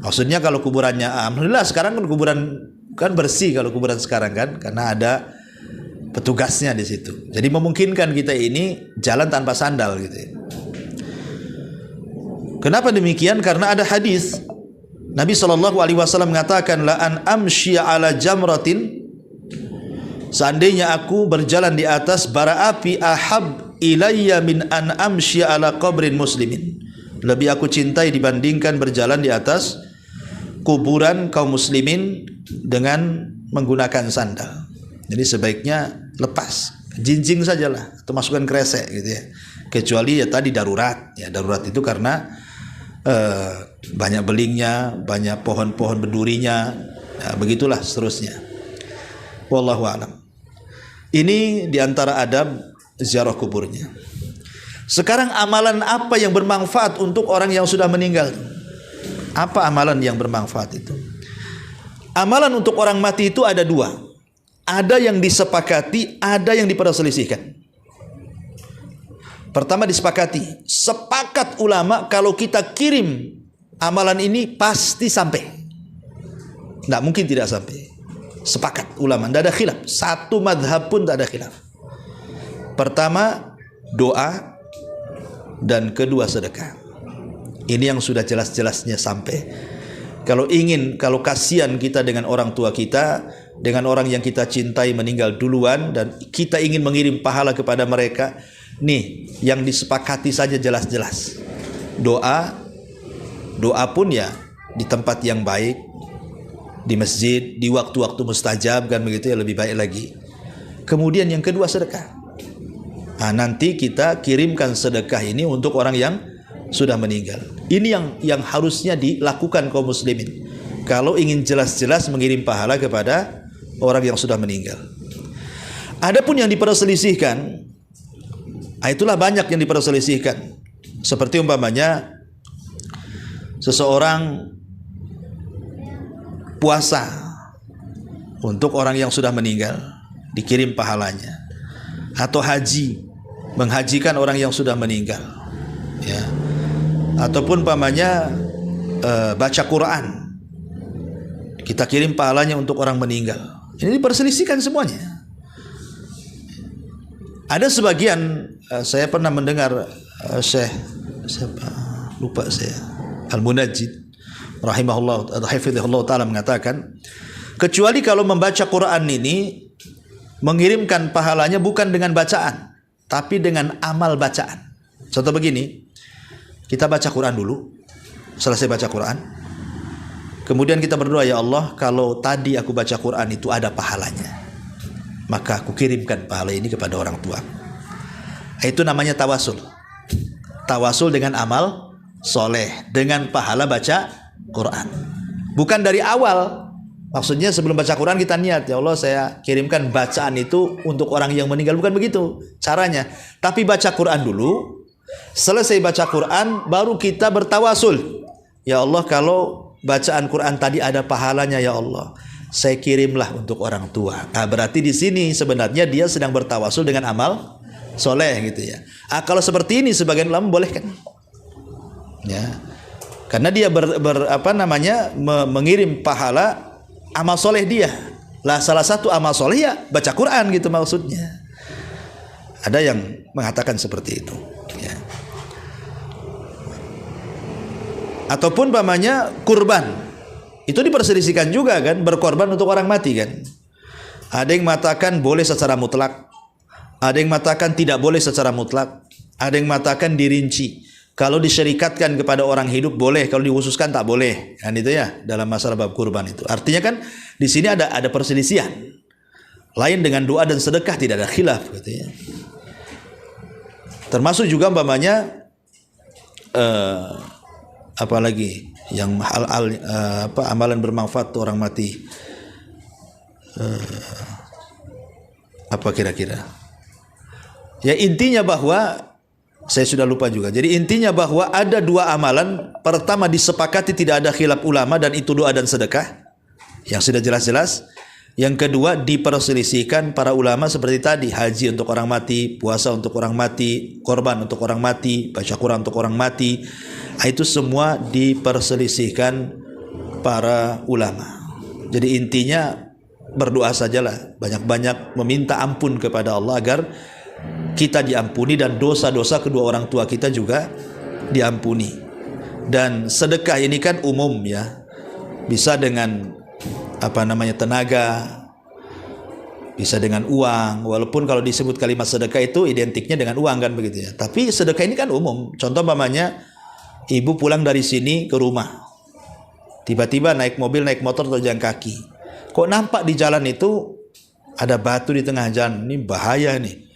Speaker 1: Maksudnya kalau kuburannya, alhamdulillah sekarang kan kuburan kan bersih kalau kuburan sekarang kan, karena ada petugasnya di situ. Jadi memungkinkan kita ini jalan tanpa sandal gitu. Kenapa demikian? Karena ada hadis Nabi SAW mengatakan, la an amshiya ala jamratin, seandainya aku berjalan di atas bara api, ahab ilayya min an amshiya ala qabrin muslimin, lebih aku cintai dibandingkan berjalan di atas kuburan kaum muslimin dengan menggunakan sandal. Jadi sebaiknya lepas, jinjing sajalah atau masukkan kresek gitu ya. Kecuali ya tadi darurat. Ya darurat itu karena banyak belingnya, banyak pohon-pohon berdurinya, ya, begitulah seterusnya. Wallahu a'lam. Ini diantara adab ziarah kuburnya. Sekarang amalan apa yang bermanfaat untuk orang yang sudah meninggal? Apa amalan yang bermanfaat itu? Amalan untuk orang mati itu ada dua. Ada yang disepakati, ada yang diperselisihkan. Pertama disepakati. Sepakat ulama kalau kita kirim amalan ini pasti sampai. Tidak mungkin tidak sampai. Sepakat ulama, tidak ada khilaf. Satu madhab pun tidak ada khilaf. Pertama doa, dan kedua sedekah. Ini yang sudah jelas-jelasnya sampai. Kalau kasihan kita dengan orang tua kita, dengan orang yang kita cintai meninggal duluan, dan kita ingin mengirim pahala kepada mereka, nih yang disepakati saja jelas-jelas. Doa pun ya di tempat yang baik, di masjid, di waktu-waktu mustajab kan begitu ya, lebih baik lagi. Kemudian yang kedua sedekah. Nah, nanti kita kirimkan sedekah ini untuk orang yang sudah meninggal. Ini yang harusnya dilakukan kaum muslimin kalau ingin jelas-jelas mengirim pahala kepada orang yang sudah meninggal. Adapun yang diperselisihkan, itulah banyak yang diperselisihkan. Seperti umpamanya seseorang puasa untuk orang yang sudah meninggal, dikirim pahalanya. Atau haji, menghajikan orang yang sudah meninggal, ya. Ataupun umpamanya baca Quran, kita kirim pahalanya untuk orang meninggal. Ini diperselisihkan semuanya. Ada sebagian, saya pernah mendengar Syekh siapa lupa saya, Al-Munajjid rahimahullah atau hafizahullah taala mengatakan, kecuali kalau membaca Quran ini mengirimkan pahalanya bukan dengan bacaan, tapi dengan amal bacaan. Contoh begini, kita baca Quran dulu, selesai baca Quran, kemudian kita berdoa, ya Allah, kalau tadi aku baca Quran itu ada pahalanya, maka aku kirimkan pahala ini kepada orang tua. Itu namanya tawasul. Tawasul dengan amal soleh, dengan pahala baca Quran. Bukan dari awal. Maksudnya sebelum baca Quran kita niat, ya Allah saya kirimkan bacaan itu untuk orang yang meninggal. Bukan begitu caranya. Tapi baca Quran dulu. Selesai baca Quran baru kita bertawasul. Ya Allah, kalau bacaan Quran tadi ada pahalanya, ya Allah, saya kirimlah untuk orang tua. Nah, berarti di sini sebenarnya dia sedang bertawasul dengan amal soleh gitu ya. Kalau seperti ini sebagian ulama bolehkan. Ya. Karena dia mengirim pahala amal soleh dia. Lah salah satu amal soleh ya baca Quran gitu maksudnya. Ada yang mengatakan seperti itu. Ya. Ataupun pamannya kurban. Itu diperselisihkan juga kan, berkorban untuk orang mati kan. Ada yang mengatakan boleh secara mutlak. Ada yang mengatakan tidak boleh secara mutlak. Ada yang mengatakan dirinci. Kalau disyarikatkan kepada orang hidup boleh, kalau dikhususkan tak boleh. Kan itu ya dalam masalah bab kurban itu. Artinya kan di sini ada perselisihan. Lain dengan doa dan sedekah tidak ada khilaf gitu ya. Termasuk juga umpamanya apalagi yang amalan bermanfaat untuk orang mati. Apa kira-kira? Ya intinya bahwa saya sudah lupa juga. Jadi intinya bahwa ada dua amalan. Pertama disepakati tidak ada khilaf ulama dan itu doa dan sedekah. Yang sudah jelas-jelas. Yang kedua diperselisihkan para ulama seperti tadi. Haji untuk orang mati, puasa untuk orang mati, korban untuk orang mati, baca Quran untuk orang mati. Itu semua diperselisihkan para ulama. Jadi intinya berdoa sajalah. Banyak-banyak meminta ampun kepada Allah agar kita diampuni dan dosa-dosa kedua orang tua kita juga diampuni. Dan sedekah ini kan umum ya. Bisa dengan tenaga, bisa dengan uang. Walaupun kalau disebut kalimat sedekah itu identiknya dengan uang kan begitu ya. Tapi sedekah ini kan umum. Contoh umpamanya ibu pulang dari sini ke rumah. Tiba-tiba naik mobil, naik motor atau jalan kaki. Kok nampak di jalan itu ada batu di tengah jalan. Ini bahaya nih.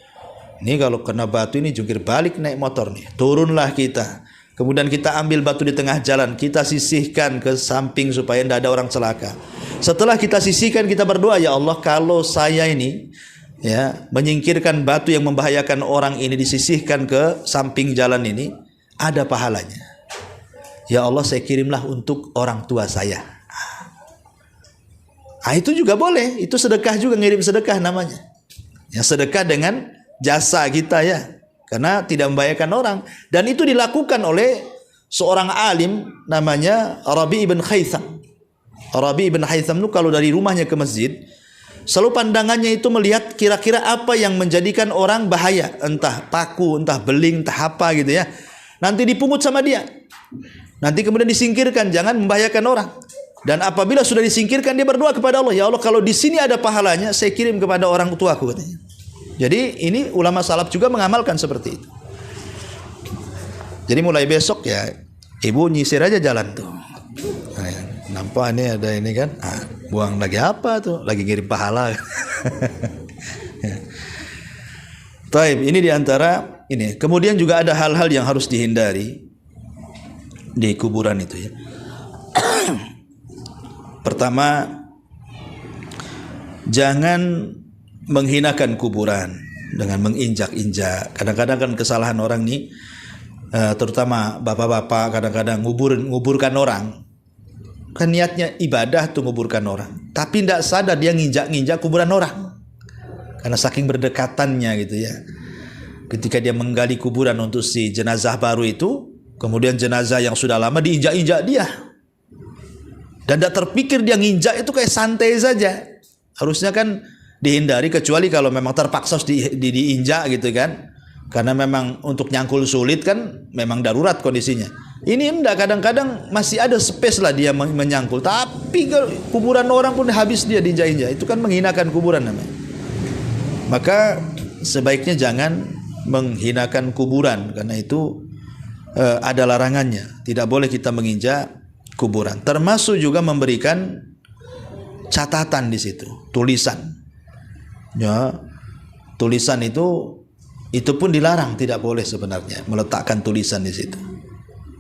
Speaker 1: Ini kalau kena batu ini jungkir balik naik motor nih. Turunlah kita. Kemudian kita ambil batu di tengah jalan. Kita sisihkan ke samping supaya tidak ada orang celaka. Setelah kita sisihkan kita berdoa, ya Allah kalau saya ini ya menyingkirkan batu yang membahayakan orang ini, disisihkan ke samping jalan ini, ada pahalanya. Ya Allah saya kirimlah untuk orang tua saya. Itu juga boleh. Itu sedekah juga, ngirim sedekah namanya. Ya sedekah dengan jasa kita ya, karena tidak membahayakan orang. Dan itu dilakukan oleh seorang alim namanya Rabi ibn Haytham. Rabi ibn Haytham itu kalau dari rumahnya ke masjid, selalu pandangannya itu melihat kira-kira apa yang menjadikan orang bahaya, entah paku, entah beling, entah apa gitu ya. Nanti dipungut sama dia. Nanti kemudian disingkirkan, jangan membahayakan orang. Dan apabila sudah disingkirkan dia berdoa kepada Allah, ya Allah kalau di sini ada pahalanya, saya kirim kepada orang tuaku katanya. Jadi ini ulama salaf juga mengamalkan seperti itu. Jadi mulai besok ya ibu nyisir aja jalan tuh. Nah, nampak ini ada ini kan, buang lagi apa tuh? Lagi ngirim pahala. Taib, ini diantara ini. Kemudian juga ada hal-hal yang harus dihindari di kuburan itu ya. Pertama, jangan menghinakan kuburan dengan menginjak-injak. Kadang-kadang kan kesalahan orang nih, terutama bapak-bapak kadang-kadang nguburkan orang. Kan niatnya ibadah tuh nguburkan orang, tapi tidak sadar dia nginjak-nginjak kuburan orang. Karena saking berdekatannya gitu ya. Ketika dia menggali kuburan untuk si jenazah baru itu, kemudian jenazah yang sudah lama diinjak-injak dia. Dan tidak terpikir dia nginjak itu kayak santai saja. Harusnya kan dihindari kecuali kalau memang terpaksa diinjak gitu kan. Karena memang untuk nyangkul sulit kan memang darurat kondisinya. Ini enggak, kadang-kadang masih ada space lah dia menyangkul. Tapi kuburan orang pun habis dia diinjak-injak. Itu kan menghinakan kuburan namanya. Maka sebaiknya jangan menghinakan kuburan, karena itu ada larangannya. Tidak boleh kita menginjak kuburan. Termasuk juga memberikan catatan di situ, tulisan. Ya, tulisan itu pun dilarang, tidak boleh sebenarnya meletakkan tulisan di situ.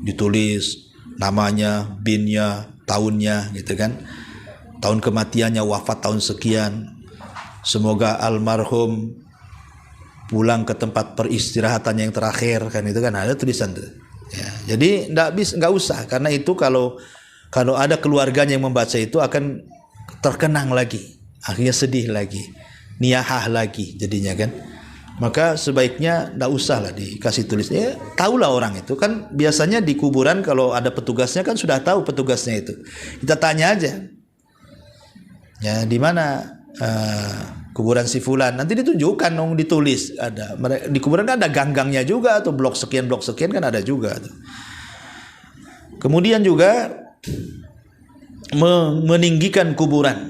Speaker 1: Ditulis namanya, binnya, tahunnya, gitu kan, tahun kematiannya, wafat tahun sekian, semoga almarhum pulang ke tempat peristirahatan yang terakhir, kan itu kan ada tulisan tuh. Ya, jadi nggak usah, karena itu kalau ada keluarganya yang membaca itu akan terkenang lagi, akhirnya sedih lagi, niyahah lagi jadinya kan. Maka sebaiknya tidak usah lah dikasih tulis. Ya, tahulah orang itu kan biasanya di kuburan kalau ada petugasnya kan sudah tahu petugasnya itu. Kita tanya aja, ya di mana kuburan si fulan, nanti ditunjukkan dong, ditulis ada. Di kuburan kan ada gang-gangnya juga, atau blok sekian kan ada juga. Kemudian juga meninggikan kuburan,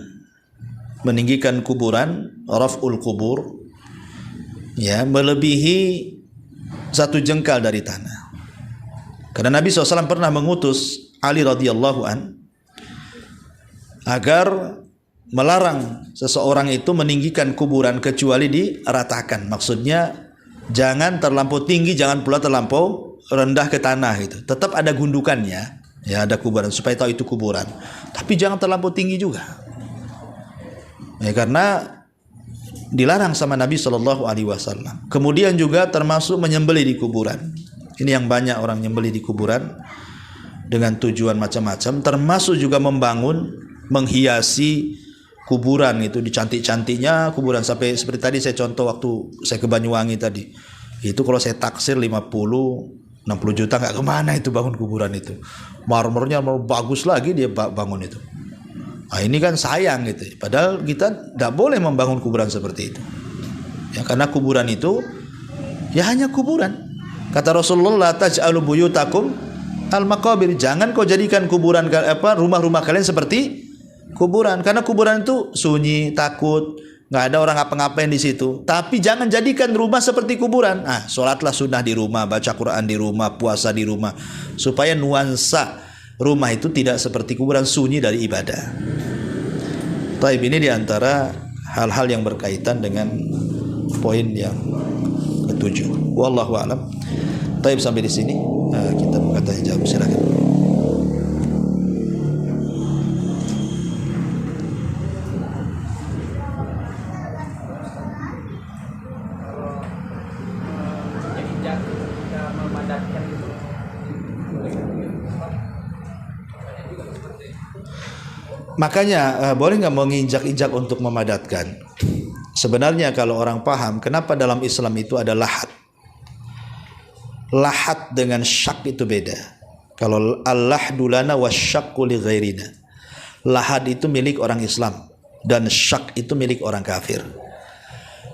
Speaker 1: raf'ul kubur. Ya, melebihi 1 jengkal dari tanah. Karena Nabi SAW pernah mengutus Ali radhiyallahu an agar melarang seseorang itu meninggikan kuburan kecuali diratakan. Maksudnya jangan terlampau tinggi, jangan pula terlampau rendah ke tanah itu. Tetap ada gundukannya, ya ada kuburan supaya tahu itu kuburan. Tapi jangan terlampau tinggi juga. Ya, karena dilarang sama Nabi SAW. Kemudian juga termasuk menyembelih di kuburan. Ini yang banyak orang nyembelih di kuburan dengan tujuan macam-macam. Termasuk juga menghiasi kuburan itu, dicantik-cantiknya kuburan. Sampai seperti tadi saya contoh waktu saya ke Banyuwangi tadi. Itu kalau saya taksir 50-60 juta nggak kemana itu bangun kuburan itu. Marmernya bagus lagi dia bangun itu. Nah, ini kan sayang gitu. Padahal kita tidak boleh membangun kuburan seperti itu. Ya, karena kuburan itu ya hanya kuburan. Kata Rasulullah, taj'alu buyutakum al-maqabir. Jangan kau jadikan kuburan rumah-rumah kalian seperti kuburan. Karena kuburan itu sunyi, takut, nggak ada orang ngapa-ngapain di situ. Tapi jangan jadikan rumah seperti kuburan. Nah, sholatlah sunnah di rumah, baca Quran di rumah, puasa di rumah, supaya nuansa rumah itu tidak seperti kuburan, sunyi dari ibadah. Taib, ini diantara hal-hal yang berkaitan dengan poin yang ketujuh. Wallahu a'lam. Taib, sampai di sini kita buka tanya jawab, silakan. Makanya boleh nggak menginjak-injak untuk memadatkan? Sebenarnya kalau orang paham, kenapa dalam Islam itu ada lahat? Lahat dengan syak itu beda. Kalau al-lahdu lana wasyakku li ghairina. Lahat itu milik orang Islam dan syak itu milik orang kafir.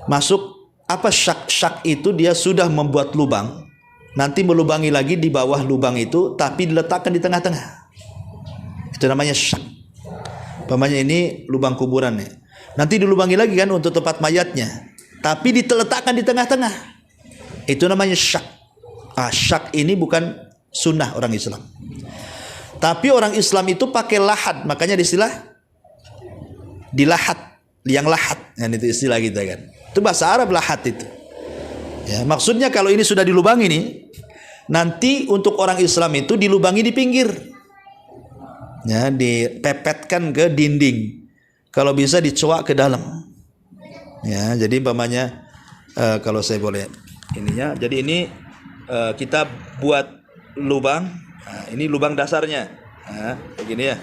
Speaker 1: Masuk apa syak? Syak itu dia sudah membuat lubang, nanti melubangi lagi di bawah lubang itu, tapi diletakkan di tengah-tengah. Itu namanya syak. Pamannya ini lubang kuburan nih. Nanti dilubangi lagi kan untuk tempat mayatnya, tapi diletakkan di tengah-tengah. Itu namanya syak. Syak ini bukan sunnah orang Islam. Tapi orang Islam itu pakai lahat, makanya istilah dilahat, liang lahat. Nah, itu istilah kita kan. Itu bahasa Arab lahat itu. Ya, maksudnya kalau ini sudah dilubangi nih, nanti untuk orang Islam itu dilubangi di pinggir. Ya, dipepetkan ke dinding. Kalau bisa dicoak ke dalam. Ya, jadi umpamanya kalau saya boleh ininya, jadi ini kita buat lubang. Nah, ini lubang dasarnya. Nah, begini ya.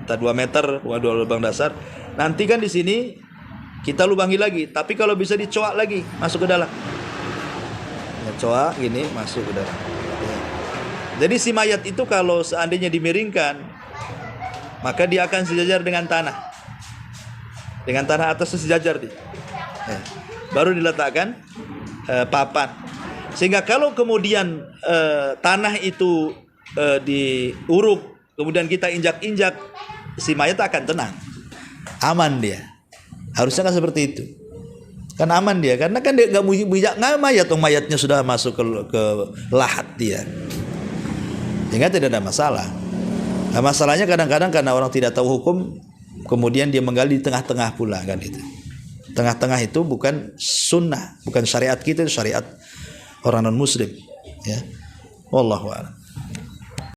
Speaker 1: Entah 2 meter, 2 lubang dasar. Nanti kan di sini kita lubangi lagi, tapi kalau bisa dicoak lagi, masuk ke dalam. Ya, coak gini masuk ke dalam. Ya. Jadi si mayat itu kalau seandainya dimiringkan, maka dia akan sejajar dengan tanah. Dengan tanah atasnya sejajar dia. Baru diletakkan papan. Sehingga kalau kemudian tanah itu diuruk, kemudian kita injak-injak, si mayat akan tenang, aman dia. Harusnya kan seperti itu, kan aman dia, karena kan dia nggak bijak nggak mayat, mayatnya sudah masuk ke lahat dia, sehingga tidak ada masalah. Nah, masalahnya kadang-kadang karena orang tidak tahu hukum, kemudian dia menggali di tengah-tengah pula kan itu. Tengah-tengah itu bukan sunnah, bukan syariat kita, itu syariat orang non muslim. Ya, wallahu a'lam.